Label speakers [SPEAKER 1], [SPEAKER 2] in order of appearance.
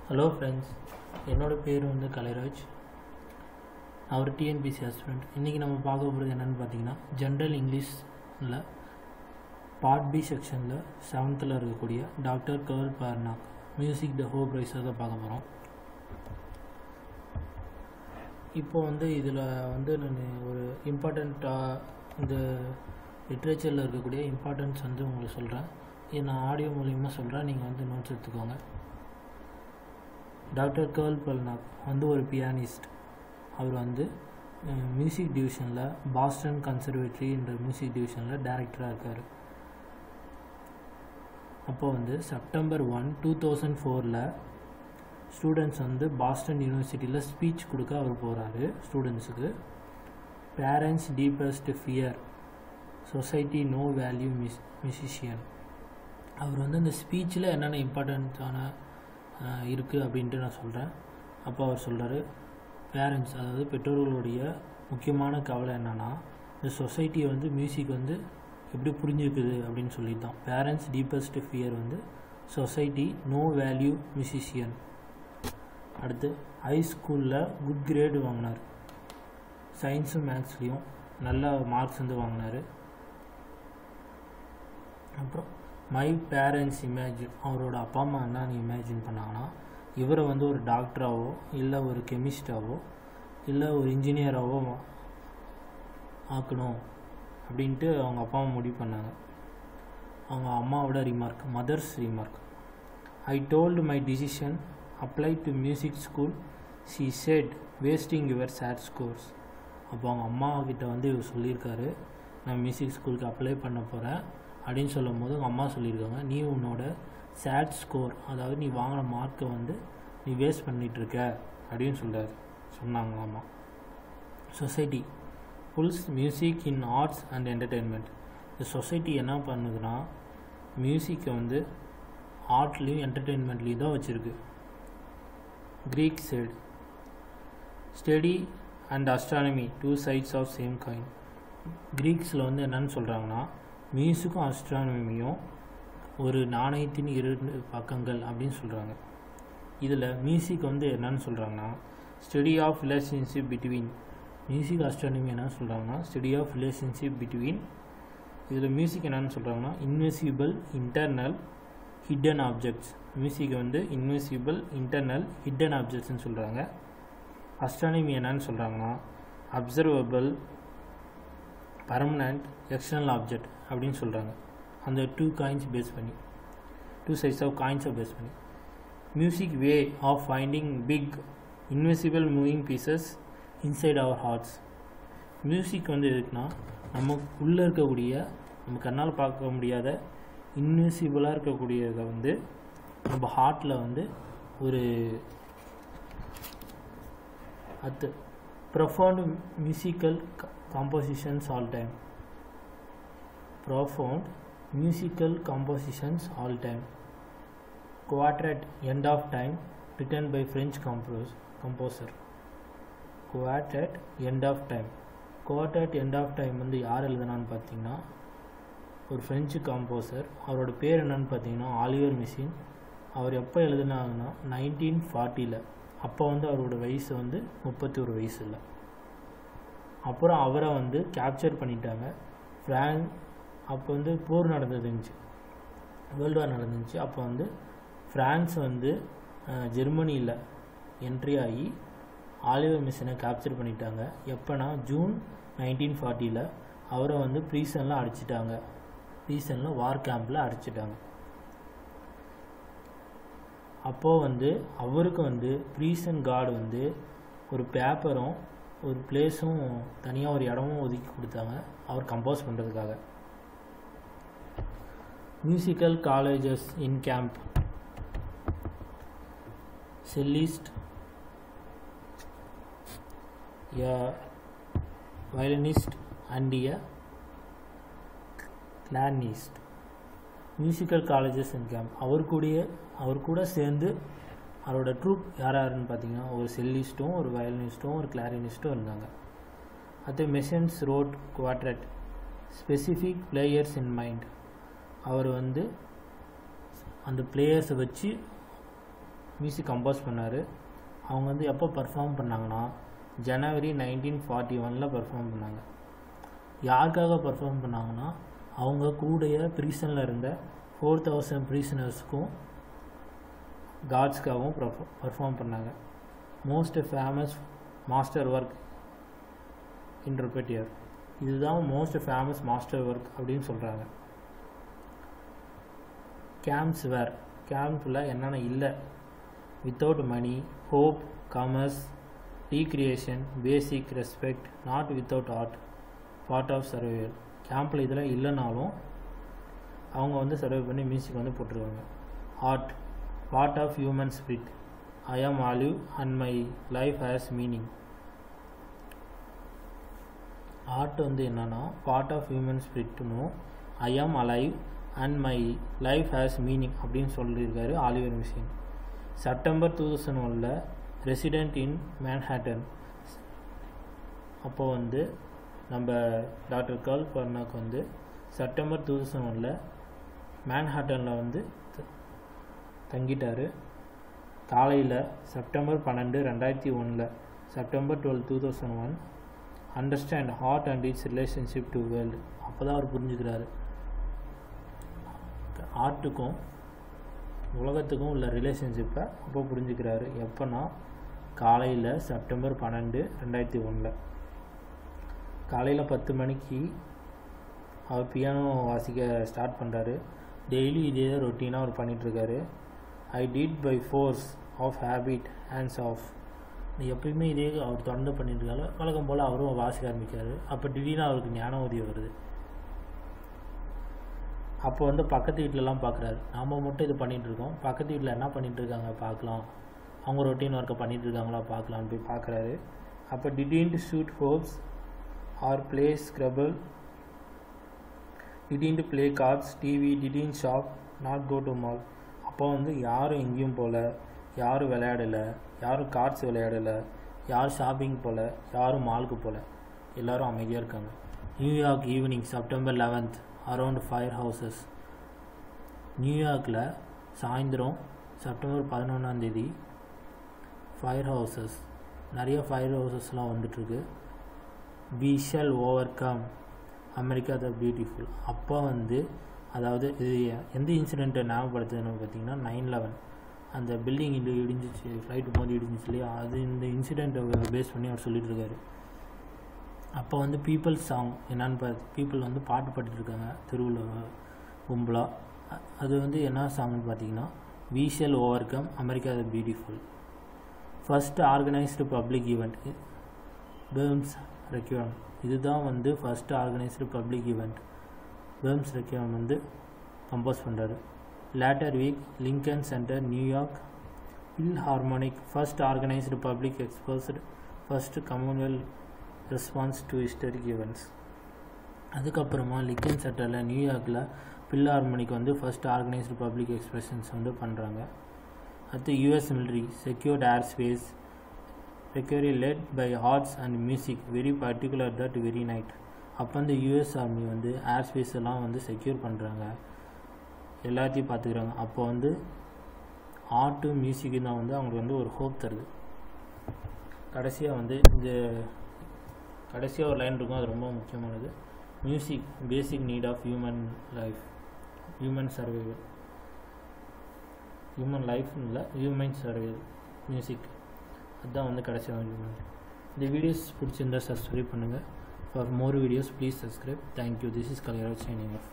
[SPEAKER 1] Hello friends, என்னோடய பேர் வந்து கலைராஜ். நான் ஒரு டிஎன்பிசி அஸ்பிரண்ட். இன்றைக்கி நம்ம பார்க்க போகிறது என்னென்னு பார்த்தீங்கன்னா, ஜென்ரல் இங்கிலீஷில் பார்ட் பி செக்ஷனில் 7th இருக்கக்கூடிய doctor Karl Paulnack music the hope ரைஸை தான் பார்க்க போகிறோம். இப்போ வந்து இதில் வந்து நான் ஒரு இம்பார்ட்டண்ட்டாக இந்த லிட்ரேச்சரில் இருக்கக்கூடிய இம்பார்ட்டன்ஸ் வந்து உங்களுக்கு சொல்கிறேன். இது நான் ஆடியோ மூலியமாக சொல்கிறேன், நீங்கள் வந்து நோட்ஸ் எடுத்துக்கோங்க. டாக்டர் கர்ல் பார்னாக் வந்து ஒரு பியானிஸ்ட். அவர் வந்து மியூசிக் டிவிஷனில் பாஸ்டன் கன்சர்வேட்டரி என்ற மியூசிக் டிவிஷனில் டைரக்டராக இருக்கார். அப்போது வந்து செப்டம்பர் 1, 2004 ஸ்டூடெண்ட்ஸ் வந்து பாஸ்டன் யூனிவர்சிட்டியில் ஸ்பீச் கொடுக்க அவர் போகிறாரு. ஸ்டூடெண்ட்ஸுக்கு parents deepest fear society no value musician. அவர் வந்து அந்த ஸ்பீச்சில் என்னென்ன இம்பார்ட்டண்ட்டான இருக்குது அப்படின்ட்டு நான் சொல்கிறேன். அப்போ அவர் சொல்கிறாரு, பேரண்ட்ஸ் அதாவது பெற்றோர்களுடைய முக்கியமான கவலை என்னென்னா, இந்த சொசைட்டியை வந்து மியூசிக் வந்து எப்படி புரிஞ்சுக்குது அப்படின்னு சொல்லிட்டு தான். பேரண்ட்ஸ் டீப்பஸ்ட் ஃபியர் வந்து சொசைட்டி நோ வேல்யூ மியூசிஷியன். அடுத்து ஹை ஸ்கூலில் குட் கிரேடு வாங்கினார். சயின்ஸும் மேக்ஸ்லேயும் நல்ல மார்க்ஸ் வந்து வாங்கினார். அப்புறம் மை பேரண்ட்ஸ் இமேஜின், அவரோட அப்பா அம்மா என்ன இமேஜின் பண்ணாங்கன்னா, இவரை வந்து ஒரு டாக்டராகவோ இல்லை ஒரு கெமிஸ்டாவோ இல்லை ஒரு இன்ஜினியராகவோ ஆக்கணும் அப்படின்ட்டு அவங்க அப்பா அம்மா முடிவு பண்ணாங்க. அவங்க அம்மாவோட remark, mother's remark, I told my decision apply to music school, she said wasting your SAT scores. அப்போ அவங்க அம்மா கிட்ட வந்து இவர் சொல்லியிருக்காரு, நான் மியூசிக் ஸ்கூலுக்கு அப்ளை பண்ண போகிறேன் அப்படின்னு சொல்லும் போது அவங்க அம்மா சொல்லியிருக்காங்க, நீ உன்னோட சேட் ஸ்கோர் அதாவது நீ வாங்கின மார்க்கை வந்து நீ வேஸ்ட் பண்ணிகிட்ருக்க அப்படின்னு சொன்னாங்களாம்மா. Society pulls music in arts and entertainment. இந்த சொசைட்டி என்ன பண்ணுதுன்னா, மியூசிக்கை வந்து ஆர்ட்லேயும் என்டர்டெயின்மெண்ட்லேயும் தான் வச்சுருக்கு. Greek said study and astronomy two sides of same coin. கிரீக்ஸில் வந்து என்னென்னு சொல்கிறாங்கன்னா, மியூசிக்கும் அஸ்ட்ரானமியும் ஒரு நாணயத்தின் 2 பக்கங்கள் அப்படின்னு சொல்கிறாங்க. இதில் மியூசிக் வந்து என்னன்னு சொல்கிறாங்கன்னா, study of relationship between. Music astronomy என்னன்னு சொல்கிறாங்கன்னா, ஸ்டடி ஆஃப் ரிலேஷன்ஷிப் பிட்வீன். இதில் மியூசிக் என்னன்னு சொல்கிறாங்கன்னா, invisible internal hidden objects. Music வந்து இன்விசிபிள் இன்டர்னல் ஹிட்டன் ஆப்ஜெக்ட்ஸ்ன்னு சொல்கிறாங்க. அஸ்ட்ரானமி என்னன்னு சொல்கிறாங்கன்னா, அப்சர்வபிள் பர்மனண்ட் எக்ஸ்டர்னல் ஆப்ஜெக்ட் அப்படின்னு சொல்கிறாங்க. அந்த 2 சைட்ஸ் ஆஃப் காயின்ஸை பேஸ் பண்ணி. Music way of finding big invisible moving pieces inside our hearts. Music வந்து எதுக்குன்னா, நம்ம உள்ளே இருக்கக்கூடிய, நம்ம கண்ணால் பார்க்க முடியாத இன்விசிபிளாக இருக்கக்கூடியதை வந்து நம்ம ஹார்ட்டில் வந்து ஒரு profound musical compositions all time. Profound musical compositions all time. Quartet End of Time written by French composer. Quartet End of Time. Quartet End of Time வந்து யார் எழுதுனான்னு பார்த்தீங்கன்னா, ஒரு ஃப்ரெஞ்சு கம்போசர். அவரோட பேர் என்னன்னு பார்த்தீங்கன்னா ஆலிவர் மெசின். அவர் எப்போ எழுதுனாங்கன்னா 1940. அப்போ வந்து அவரோட வயசு வந்து 31 வயசு இல்லை. அப்புறம் அவரை வந்து கேப்சர் பண்ணிட்டாங்க. அப்போ வந்து போர் நடந்துருந்துச்சு, வேர்ல்டு வார் நடந்துச்சு. அப்போ வந்து ஃப்ரான்ஸ் வந்து ஜெர்மனியில் என்ட்ரி ஆகி ஆலிவர் மெசினை கேப்சர் பண்ணிட்டாங்க. எப்போனா ஜூன் 1940 அவரை வந்து ப்ரீசனில் அடிச்சிட்டாங்க. ப்ரீசனில் வார் கேம்பில் அடிச்சிட்டாங்க. அப்போது வந்து அவருக்கு வந்து ப்ரீசன் கார்டு வந்து ஒரு பேப்பரும் ஒரு பிளேஸும் தனியாக ஒரு இடமும் ஒதுக்கி கொடுத்தாங்க அவர் கம்போஸ் பண்ணுறதுக்காக. Musical colleges in camp. Cellist, a violinist and a clarinetist. Musical colleges in camp. அவர் கூட சேர்ந்து அவரோட ட்ரூப் யாருன்னு பார்த்தீங்கன்னா, ஒரு செல்லிஸ்ட்டும் ஒரு வயலினிஸ்ட்டும் ஒரு கிளாரினிஸ்ட்டும் இருந்தாங்க. அது Messiaen's wrote quartet specific players in mind. அவர் வந்து அந்த பிளேயர்ஸை வச்சு மியூசிக் கம்போஸ் பண்ணார். அவங்க வந்து எப்போ பர்ஃபார்ம் பண்ணாங்கன்னா ஜனவரி 1941 பர்ஃபார்ம் பண்ணாங்க. யாருக்காக பர்ஃபார்ம் பண்ணாங்கன்னா அவங்க கூடைய ப்ரீசனில் இருந்த 4000 ப்ரீசனர்ஸ்க்கும் காட்ஸ்க்காகவும் பர்ஃபார்ம் பண்ணாங்க. Most famous master work interpreter, இதுதான் மோஸ்ட் ஃபேமஸ் மாஸ்டர் ஒர்க் அப்படின்னு சொல்கிறாங்க. கேம்ப்ஸ் வேர், கேம்பில் என்னென்ன இல்லை, without money, hope, commerce, recreation, basic, respect, not without art, part of survival. கேம்பில் இதெல்லாம் இல்லைனாலும் அவங்க வந்து சர்வை பண்ணி மியூசிக் வந்து போட்டுருவாங்க. Art, part of human spirit, I am alive and my life has meaning. Art வந்து என்னன்னா பார்ட் ஆஃப் ஹியூமன் ஸ்பிரிட்னும் I am alive and my life has meaning அப்படின்னு சொல்லியிருக்காரு Olivier Messiaen. September 2001 resident in Manhattan. அப்போது வந்து நம்ம doctor curl பர்னாக் வந்து September 2001 மேன்ஹாட்டனில் வந்து தங்கிட்டார். காலையில் September 12, 2001 September 12, 2001 understand heart and its relationship to world. அப்போ தான் அவர் புரிஞ்சுக்கிறாரு ஆர்ட்டுக்கும் உலகத்துக்கும் உள்ள ரிலேஷன்ஷிப்பை. அப்போ புரிஞ்சுக்கிறாரு. எப்போனா காலையில் செப்டம்பர் 12, 2001 காலையில் 10 மணிக்கு அவர் பியானோ வாசிக்க ஸ்டார்ட் பண்ணுறாரு. டெய்லி இதே ரொட்டீனாக அவர் பண்ணிகிட்ருக்காரு. I did by force of habit hands off. எப்பயுமே இதே அவர் தொடர்ந்து பண்ணிட்டுருக்காரு. வழக்கம் போல் அவரும் வாசிக்க ஆரம்பிக்காரு. அப்போ திடீர்னு அவருக்கு ஞான உதவி வருது. அப்போ வந்து பக்கத்து வீட்டிலலாம் பார்க்குறாரு. நாம் மட்டும் இது பண்ணிகிட்ருக்கோம், பக்கத்து வீட்டில் என்ன பண்ணிகிட்ருக்காங்க பார்க்கலாம், அவங்க ரொட்டீன் ஒர்க்கை பண்ணிகிட்ருக்காங்களா பார்க்கலான்னு போய் பார்க்குறாரு. அப்போ didn't shoot hoops or play scrabble, didn't play cards, TV, didn't shop, not go to mall. அப்போ வந்து யாரும் எங்கேயும் போகல, யாரும் விளையாடலை, யாரும் கார்ட்ஸ் விளையாடலை, யாரும் ஷாப்பிங் போகல, யாரும் மாலுக்கு போகல, எல்லோரும் அமைதியாக இருக்காங்க. New York evening September 11 around fire houses. நியூயார்க்கில் சாயந்தரம் செப்டம்பர் 11 ஃபயர் ஹவுசஸ், நிறைய ஃபயர் ஹவுசஸ்லாம் வந்துட்டுருக்கு. We shall over come America the beautiful. அப்போ வந்து அதாவது இது எந்த இன்சிடெண்ட்டை ஞாபகப்படுத்துதுன்னு பார்த்தீங்கன்னா 9/11 அந்த பில்டிங் இடிஞ்சிச்சு, ஃப்ளைட்டு மோதி இடிஞ்சிச்சு இல்லையா, அது இந்த இன்சிடெண்ட்டை பேஸ் பண்ணி அவர் சொல்லிட்டு இருக்காரு. அப்போ வந்து பீப்புள் சாங் என்னான்னு பார்த்து பீப்புள் வந்து பாட்டு பாடிட்டுருக்காங்க தெருவில் கும்பலாக. அது வந்து என்ன சாங்னு பார்த்தீங்கன்னா we shall over come America the beautiful. First organised public event பேர்ம்ஸ் ரெக்யூரம். இதுதான் வந்து ஃபஸ்ட்டு ஆர்கனைஸ்டு பப்ளிக் ஈவெண்ட். பேர்ம்ஸ் ரெக்யூரம் வந்து கம்போஸ் பண்ணுறாரு. Later week Lincoln centre New York philharmonic first organised public exposed first communal response to historic events. அதுக்கப்புறமா Lincoln சென்டரில் நியூயார்க்கில் philharmonic வந்து first organised public expressions வந்து பண்ணுறாங்க. அடுத்து US military secured air space recovery led by arts and music very particular that very night. அப்போ வந்து US army வந்து ஏர் ஸ்பேஸ் எல்லாம் வந்து செக்யூர் பண்ணுறாங்க, எல்லாத்தையும் பார்த்துக்கிறாங்க. அப்போ வந்து ஆர்ட்டு மியூசிக்கு தான் வந்து அவங்களுக்கு வந்து ஒரு ஹோப் தருது. கடைசியாக வந்து இந்த கடைசியாக ஒரு லைன் இருக்கும், அது ரொம்ப முக்கியமானது. Music basic need of human life, human survival. Human லைஃப்னு இல்லை, ஹியூமன் சர்வைவல் மியூசிக், அதுதான் வந்து கடைசியாக. இந்த வீடியோஸ் பிடிச்சிருந்தால் சப்ஸ்கிரைப் பண்ணுங்கள். For more videos please subscribe. Thank you. This is Kaliyaraj signing of.